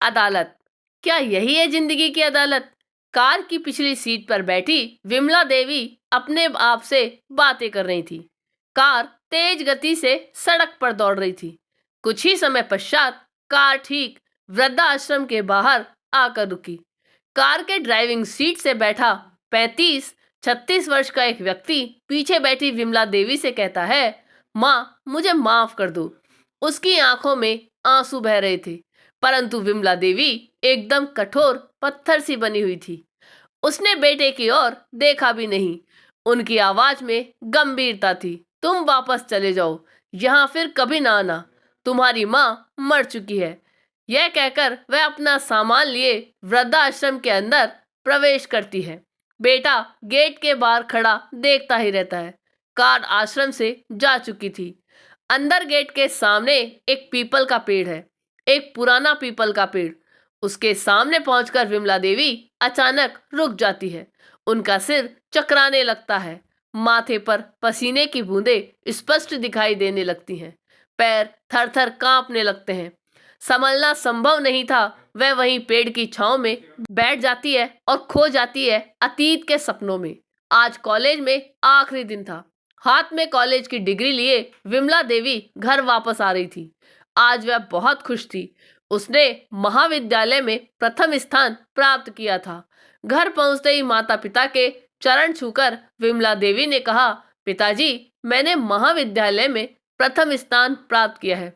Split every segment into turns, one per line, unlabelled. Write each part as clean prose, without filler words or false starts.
अदालत। क्या यही है जिंदगी की अदालत? कार की पिछली सीट पर बैठी विमला देवी अपने आप से बातें कर रही थी। कार तेज गति से सड़क पर दौड़ रही थी। कुछ ही समय पश्चात कार ठीक वृद्धाश्रम के बाहर आकर रुकी। कार के ड्राइविंग सीट से बैठा 35-36 वर्ष का एक व्यक्ति पीछे बैठी विमला देवी से कहता है, माँ मुझे माफ कर दो। उसकी आंखों में आंसू बह रहे थे, परंतु विमला देवी एकदम कठोर पत्थर सी बनी हुई थी। उसने बेटे की ओर देखा भी नहीं। उनकी आवाज में गंभीरता थी। तुम वापस चले जाओ, यहाँ फिर कभी ना आना। तुम्हारी माँ मर चुकी है। यह कहकर वह अपना सामान लिए वृद्धाश्रम के अंदर प्रवेश करती है। बेटा गेट के बाहर खड़ा देखता ही रहता है। कार आश्रम से जा चुकी थी। अंदर गेट के सामने एक पीपल का पेड़ है, एक पुराना पीपल का पेड़। उसके सामने पहुंचकर विमला देवी अचानक रुक जाती है। उनका सिर चकराने लगता है। माथे पर पसीने की बूंदें स्पष्ट दिखाई देने लगती हैं। पैर थर थर कांपने लगते हैं। संभलना संभव नहीं था। वह वहीं पेड़ की छांव में बैठ जाती है और खो जाती है अतीत के सपनों में। आज कॉलेज में आखिरी दिन था। हाथ में कॉलेज की डिग्री लिए विमला देवी घर वापस आ रही थी। आज वह बहुत खुश थी। उसने महाविद्यालय में प्रथम स्थान प्राप्त किया था। घर पहुंचते ही माता पिता के चरण छूकर विमला देवी ने कहा, पिताजी मैंने महाविद्यालय में प्रथम स्थान प्राप्त किया है।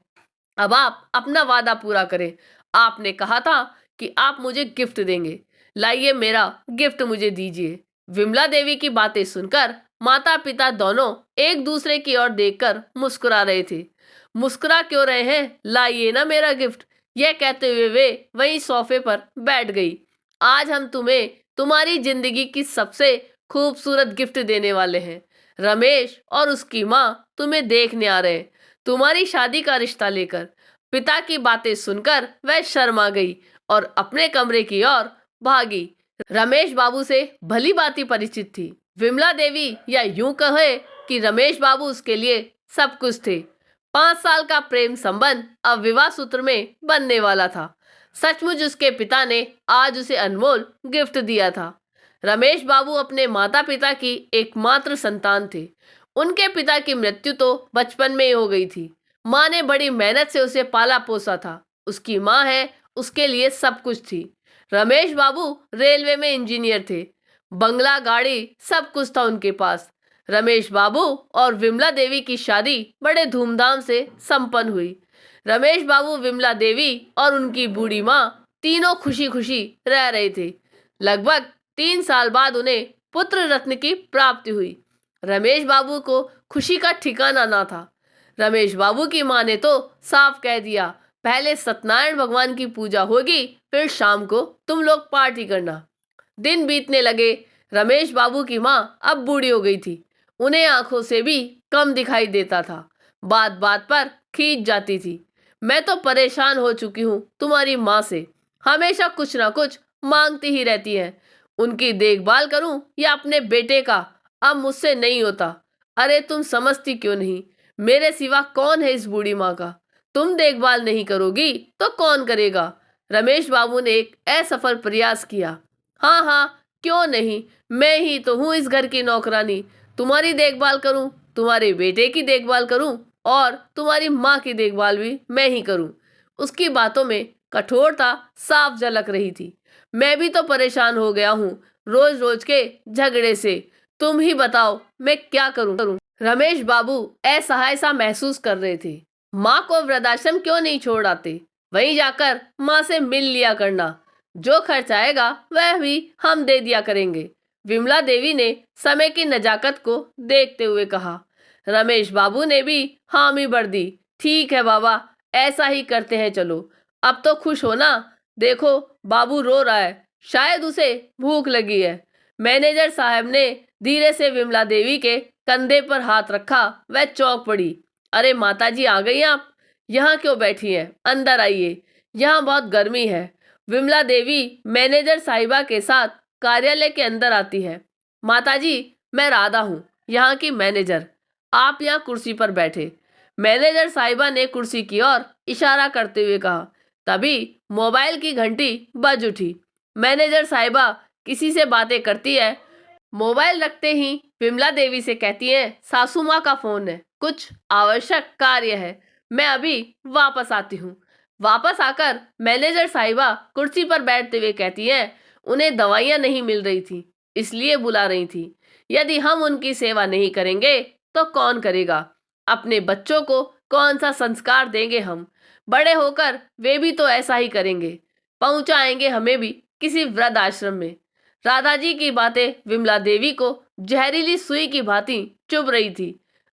अब आप अपना वादा पूरा करें। आपने कहा था कि आप मुझे गिफ्ट देंगे। लाइए मेरा गिफ्ट मुझे दीजिए। विमला देवी की बातें सुनकर माता पिता दोनों एक दूसरे की ओर देखकर मुस्कुरा रहे थे। मुस्कुरा क्यों रहे हैं? लाइए ना मेरा गिफ्ट। यह कहते हुए वे वहीं सोफे पर बैठ गई। आज हम तुम्हें तुम्हारी जिंदगी की सबसे खूबसूरत गिफ्ट देने वाले हैं। रमेश और उसकी माँ तुम्हें देखने आ रहे हैं, तुम्हारी शादी का रिश्ता लेकर। पिता की बातें सुनकर वह शर्मा गई और अपने कमरे की ओर भागी। रमेश बाबू से भली भांति परिचित थी विमला देवी, या यूं कहे कि रमेश बाबू उसके लिए सब कुछ थे। 5 साल का प्रेम संबंध अब विवाह सूत्र में बनने वाला था। सचमुच उसके पिता ने आज उसे अनमोल गिफ्ट दिया था। रमेश बाबू अपने माता पिता की एकमात्र संतान थे। उनके पिता की मृत्यु तो बचपन में ही हो गई थी। माँ ने बड़ी मेहनत से उसे पाला पोसा था। उसकी माँ है, उसके लिए सब कुछ थी। रमेश बाबू रेलवे में इंजीनियर थे। बंगला, गाड़ी, सब कुछ था उनके पास। रमेश बाबू और विमला देवी की शादी बड़े धूमधाम से संपन्न हुई। रमेश बाबू, विमला देवी और उनकी बूढ़ी माँ तीनों खुशी खुशी रह रहे थे। लगभग 3 साल बाद उन्हें पुत्र रत्न की प्राप्ति हुई। रमेश बाबू को खुशी का ठिकाना ना था। रमेश बाबू की माँ ने तो साफ कह दिया, पहले सत्यनारायण भगवान की पूजा होगी, फिर शाम को तुम लोग पार्टी करना। दिन बीतने लगे। रमेश बाबू की माँ अब बूढ़ी हो गई थी। उन्हें आंखों से भी कम दिखाई देता था। बात बात पर खींच जाती थी। मैं तो परेशान हो चुकी हूँ तुम्हारी माँ से। हमेशा कुछ ना कुछ मांगती ही रहती है। उनकी देखभाल करूं या अपने बेटे का, अब मुझसे नहीं होता। अरे तुम समझती क्यों नहीं? मेरे सिवा कौन है इस बूढ़ी माँ का? तुम देखभाल नहीं करोगी तो कौन करेगा? रमेश बाबू ने एक असफल प्रयास किया। हाँ हाँ, क्यों नहीं, मैं ही तो हूँ इस घर की नौकरानी। तुम्हारी देखभाल करूं, तुम्हारे बेटे की देखभाल करूं और तुम्हारी माँ की देखभाल भी मैं ही करूं। उसकी बातों में कठोरता साफ झलक रही थी। मैं भी तो परेशान हो गया हूँ रोज रोज के झगड़े से। तुम ही बताओ मैं क्या करूं? रमेश बाबू असहाय सा महसूस कर रहे थे। माँ को वृद्धाश्रम क्यों नहीं छोड़ आते? वहीं जाकर माँ से मिल लिया करना। जो खर्च आएगा वह भी हम दे दिया करेंगे। विमला देवी ने समय की नजाकत को देखते हुए कहा। रमेश बाबू ने भी हामी भर दी। ठीक है बाबा, ऐसा ही करते हैं, चलो। अब तो खुश हो ना? देखो बाबू रो रहा है, शायद उसे भूख लगी है। मैनेजर साहब ने धीरे से विमला देवी के कंधे पर हाथ रखा। वह चौंक पड़ी। अरे माताजी, आ गई आप? यहाँ क्यों बैठी हैं? अंदर आइए, यहाँ बहुत गर्मी है। विमला देवी मैनेजर साहिबा के साथ कार्यालय के अंदर आती है। माताजी, मैं राधा हूँ, यहाँ की मैनेजर। आप यहाँ कुर्सी पर बैठे। मैनेजर साहिबा ने कुर्सी की ओर इशारा करते हुए कहा। तभी मोबाइल की घंटी बज उठी। मैनेजर साहिबा किसी से बातें करती है। मोबाइल रखते ही विमला देवी से कहती है, सासू माँ का फोन है, कुछ आवश्यक कार्य है, मैं अभी वापस आती हूँ। वापस आकर मैनेजर साहिबा कुर्सी पर बैठते हुए कहती है, उन्हें दवाइयाँ नहीं मिल रही थी, इसलिए बुला रही थी। यदि हम उनकी सेवा नहीं करेंगे तो कौन करेगा? अपने बच्चों को कौन सा संस्कार देंगे हम? बड़े होकर वे भी तो ऐसा ही करेंगे, पहुंचाएंगे हमें भी किसी वृद्ध आश्रम में। राधा जी की बातें विमला देवी को जहरीली सुई की भांति चुभ रही थी।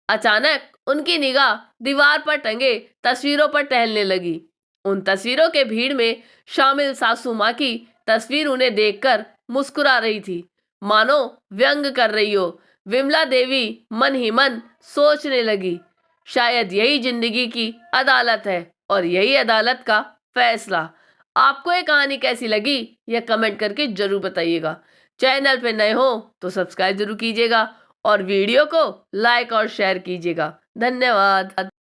अचानक उनकी निगाह दीवार पर टंगे तस्वीरों पर टहलने लगी। उन तस्वीरों के भीड़ में शामिल सासू माँ की तस्वीर उन्हें देखकर मुस्कुरा रही थी, मानो व्यंग कर रही हो। विमला देवी मन ही मन सोचने लगी, शायद यही जिंदगी की अदालत है और यही अदालत का फैसला। आपको ये कहानी कैसी लगी यह कमेंट करके जरूर बताइएगा। चैनल पे नए हो तो सब्सक्राइब जरूर कीजिएगा और वीडियो को लाइक और शेयर कीजिएगा। धन्यवाद।